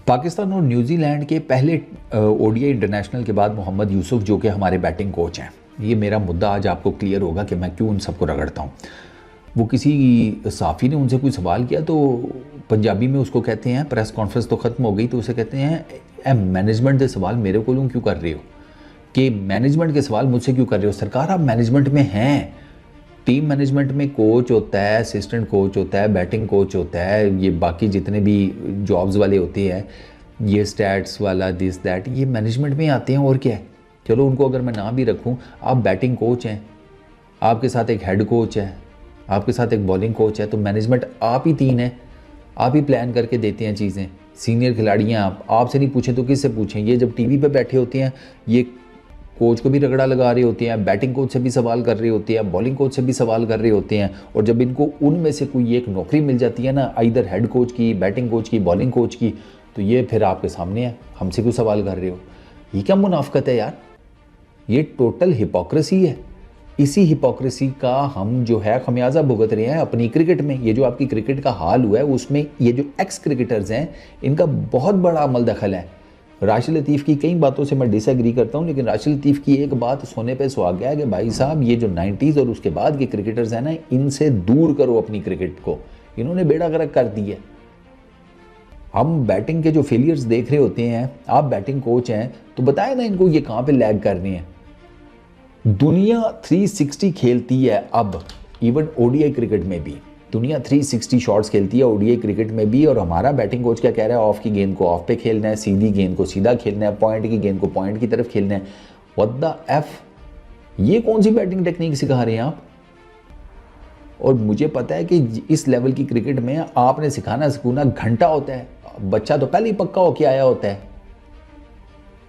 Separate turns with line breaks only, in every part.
पाकिस्तान और न्यूजीलैंड के पहले ओडीआई इंटरनेशनल के बाद मोहम्मद यूसुफ जो कि हमारे बैटिंग कोच हैं, ये मेरा मुद्दा आज आपको क्लियर होगा कि मैं क्यों उन सबको रगड़ता हूँ। वो किसी साफ़ी ने उनसे कोई सवाल किया तो पंजाबी में उसको कहते हैं, प्रेस कॉन्फ्रेंस तो ख़त्म हो गई तो उसे कहते हैं मैनेजमेंट के सवाल मेरे को क्यों कर रहे हो, कि मैनेजमेंट के सवाल मुझसे क्यों कर रहे हो। सरकार आप मैनेजमेंट में हैं, टीम मैनेजमेंट में कोच होता है, असिस्टेंट कोच होता है, बैटिंग कोच होता है, ये बाकी जितने भी जॉब्स वाले होते हैं, ये स्टैट्स वाला दिस दैट, ये मैनेजमेंट में आते हैं। और क्या है, चलो उनको अगर मैं ना भी रखूं, आप बैटिंग कोच हैं, आपके साथ एक हेड कोच है, आपके साथ एक बॉलिंग कोच है, तो मैनेजमेंट आप ही तीन है, आप ही प्लान करके देते हैं चीज़ें। सीनियर खिलाड़ी हैं आप, आपसे नहीं पूछें तो किससे पूछें। ये जब टीवी पे बैठे होते हैं ये कोच को भी रगड़ा लगा रहे होते हैं, बैटिंग कोच से भी सवाल कर रहे होते हैं, बॉलिंग कोच से भी सवाल कर रहे होते हैं। और जब इनको उनमें से कोई एक नौकरी मिल जाती है ना, इधर हेड कोच की, बैटिंग कोच की, बॉलिंग कोच की, तो ये फिर आपके सामने है, हमसे क्यों सवाल कर रहे हो। ये क्या मुनाफकत है यार, ये टोटल हिपोक्रेसी है। इसी हिपोक्रेसी का हम जो है खमियाजा भुगत रहे हैं अपनी क्रिकेट में। ये जो आपकी क्रिकेट का हाल हुआ है उसमें ये जो एक्स क्रिकेटर्स हैं इनका बहुत बड़ा अमल दखल है। राशिद लतीफ़ की कई बातों से मैं डिसएग्री करता हूं, लेकिन राशिद लतीफ़ की एक बात सोने पे सुहागा है कि भाई साहब ये जो 90s और उसके बाद के क्रिकेटर्स हैं ना, इनसे दूर करो अपनी क्रिकेट को। इन्होंने बेड़ा गर्क कर दी है। हम बैटिंग के जो फेलियर्स देख रहे होते हैं, आप बैटिंग कोच हैं तो बताए ना इनको ये कहाँ पे लैग कर रहे हैं। दुनिया 360 खेलती है अब, इवन ओडीआई क्रिकेट में भी दुनिया 360 शॉट्स खेलती है ओडीआई क्रिकेट में भी। और हमारा बैटिंग कोच क्या कह रहा है, ऑफ की गेंद को ऑफ पे खेलना है, सीधी गेंद को सीधा खेलना है, पॉइंट की गेंद को पॉइंट की तरफ खेलना है। व्हाट द एफ, ये कौन सी बैटिंग टेक्निक सिखा रहे हैं आप। और मुझे पता है कि इस लेवल की क्रिकेट में आपने सिखाना घंटा होता है, बच्चा तो पहले ही पक्का होके आया होता है।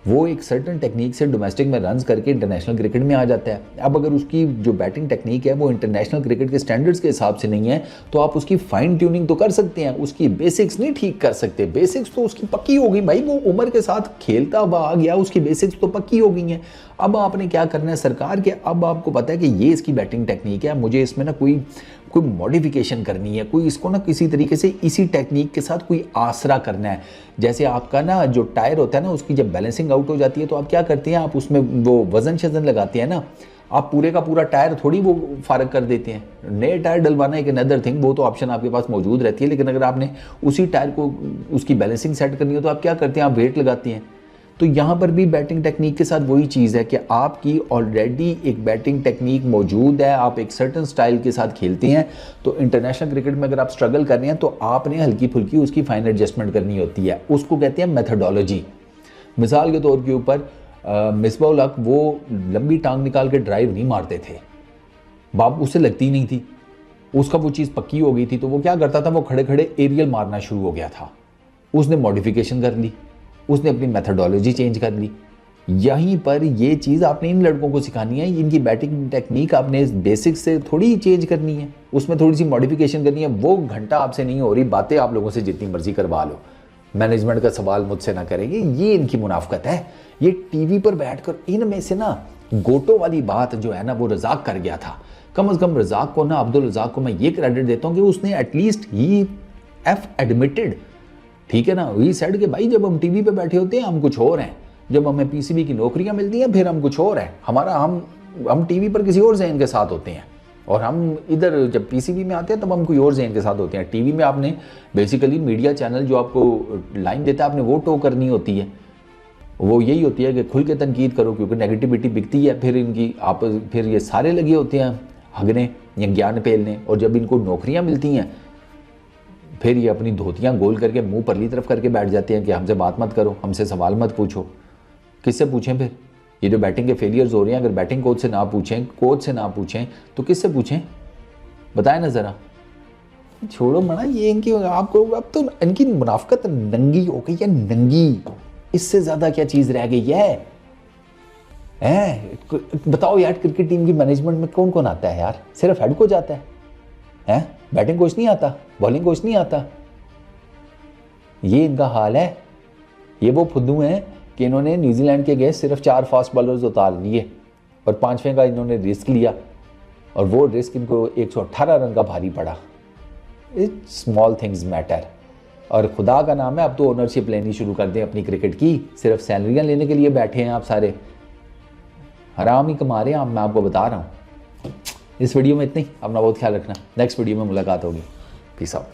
वो एक सर्टन टेक्निक से डोमेस्टिक में रन्स करके इंटरनेशनल क्रिकेट में आ जाता है। अब अगर उसकी जो बैटिंग टेक्निक है वो इंटरनेशनल क्रिकेट के स्टैंडर्ड्स के हिसाब से नहीं है तो आप उसकी फाइन ट्यूनिंग तो कर सकते हैं, उसकी बेसिक्स नहीं ठीक कर सकते। बेसिक्स तो उसकी पक्की हो गई भाई, वो उम्र के साथ खेलता हुआ आ गया, उसकी बेसिक्स तो पक्की हो गई हैं। अब आपने क्या करना है सरकार के, अब आपको पता है कि ये इसकी बैटिंग टेक्निक है, मुझे इसमें ना कोई मॉडिफिकेशन करनी है, कोई इसको ना किसी तरीके से इसी टेक्निक के साथ कोई आसरा करना है। जैसे आपका ना जो टायर होता है ना, उसकी जब बैलेंसिंग आउट हो जाती है तो आप क्या करते हैं, आप उसमें वो वजन शजन लगाते हैं ना, आप पूरे का पूरा टायर थोड़ी वो फारग कर देते हैं। नए टायर डलवाना एक अनदर थिंग, वो तो ऑप्शन आपके पास मौजूद रहती है। लेकिन अगर आपने उसी टायर को उसकी बैलेंसिंग सेट करनी हो तो आप क्या करते हैं, आप वेट लगाते हैं। तो यहाँ पर भी बैटिंग टेक्निक के साथ वही चीज़ है कि आपकी ऑलरेडी एक बैटिंग टेक्निक मौजूद है, आप एक सर्टन स्टाइल के साथ खेलते हैं। तो इंटरनेशनल क्रिकेट में अगर आप स्ट्रगल कर रहे हैं तो आपने हल्की फुल्की उसकी फाइन एडजस्टमेंट करनी होती है, उसको कहते हैं मेथडोलॉजी। मिसाल के तौर के ऊपर मिसबाह उल हक वो लंबी टांग निकाल के ड्राइव नहीं मारते थे, बाप उससे लगती नहीं थी, उसका वो चीज़ पक्की हो गई थी। तो वो क्या करता था, वो खड़े खड़े एरियल मारना शुरू हो गया था। उसने मॉडिफिकेशन कर ली, उसने अपनी मेथडोलॉजी चेंज कर ली। यहीं पर ये चीज़ आपने इन लड़कों को सिखानी है, इनकी बैटिंग टेक्निक आपने बेसिक से थोड़ी चेंज करनी है, उसमें थोड़ी सी मॉडिफिकेशन करनी है। वो घंटा आपसे नहीं हो रही, बातें आप लोगों से जितनी मर्जी करवा लो, मैनेजमेंट का सवाल मुझसे ना करेंगे, ये इनकी मुनाफकत है। ये टीवी पर बैठकर इनमें से ना गोटो वाली बात जो है ना वो रजाक कर गया था। कम अज़ कम रजाक को ना, अब्दुल रजाक को मैं ये क्रेडिट देता हूँ कि उसने एटलीस्ट ही एफ एडमिटेड, ठीक है ना, वही सेड कि भाई जब हम टीवी पे बैठे होते हैं हम कुछ और हैं, जब हमें पीसीबी की नौकरियां मिलती हैं फिर हम कुछ और हैं। हम टीवी पर किसी और जहन के साथ होते हैं और हम इधर जब पीसीबी में आते हैं तब हम कोई और जहन के साथ होते हैं। टीवी में आपने बेसिकली मीडिया चैनल जो आपको लाइन देता है आपने वो टो करनी होती है, वो यही होती है कि खुल के तनकीद करो, क्योंकि नेगेटिविटी बिकती है फिर इनकी। आप फिर ये सारे लगे होते हैं हगने या ज्ञान पेलने, और जब इनको नौकरियाँ मिलती हैं फिर ये अपनी धोतियां गोल करके मुंह परली तरफ करके बैठ जाते हैं कि हमसे बात मत करो, हमसे सवाल मत पूछो। किससे पूछें फिर? ये जो बैटिंग के फेलियर्स हो रहे हैं, अगर बैटिंग कोच से ना पूछें तो किससे पूछें, बताएं ना ज़रा। छोड़ो मना, ये इनकी आपको अब तो इनकी मुनाफकत नंगी हो गई है, नंगी। इससे ज़्यादा क्या चीज़ रह गई है? बताओ यार, क्रिकेट टीम की मैनेजमेंट में कौन कौन आता है यार? सिर्फ हेड कोच आता है? बैटिंग कोच नहीं आता, बॉलिंग कोच नहीं आता। ये इनका हाल है। ये वो फुद्दू हैं कि इन्होंने न्यूजीलैंड के अगेंस्ट सिर्फ 4 फास्ट बॉलर्स उतार लिए और 5वें का इन्होंने रिस्क लिया और वो रिस्क इनको 118 रन का भारी पड़ा। It small things matter. और खुदा का नाम है, अब तो ओनरशिप लेनी शुरू कर दें अपनी क्रिकेट की। सिर्फ सैलरियाँ लेने के लिए बैठे हैं आप सारे, हराम ही कमा रहे हैं आप, मैं आपको बता रहा हूँ। इस वीडियो में इतना ही, अपना बहुत ख्याल रखना, नेक्स्ट वीडियो में मुलाकात होगी। Peace out.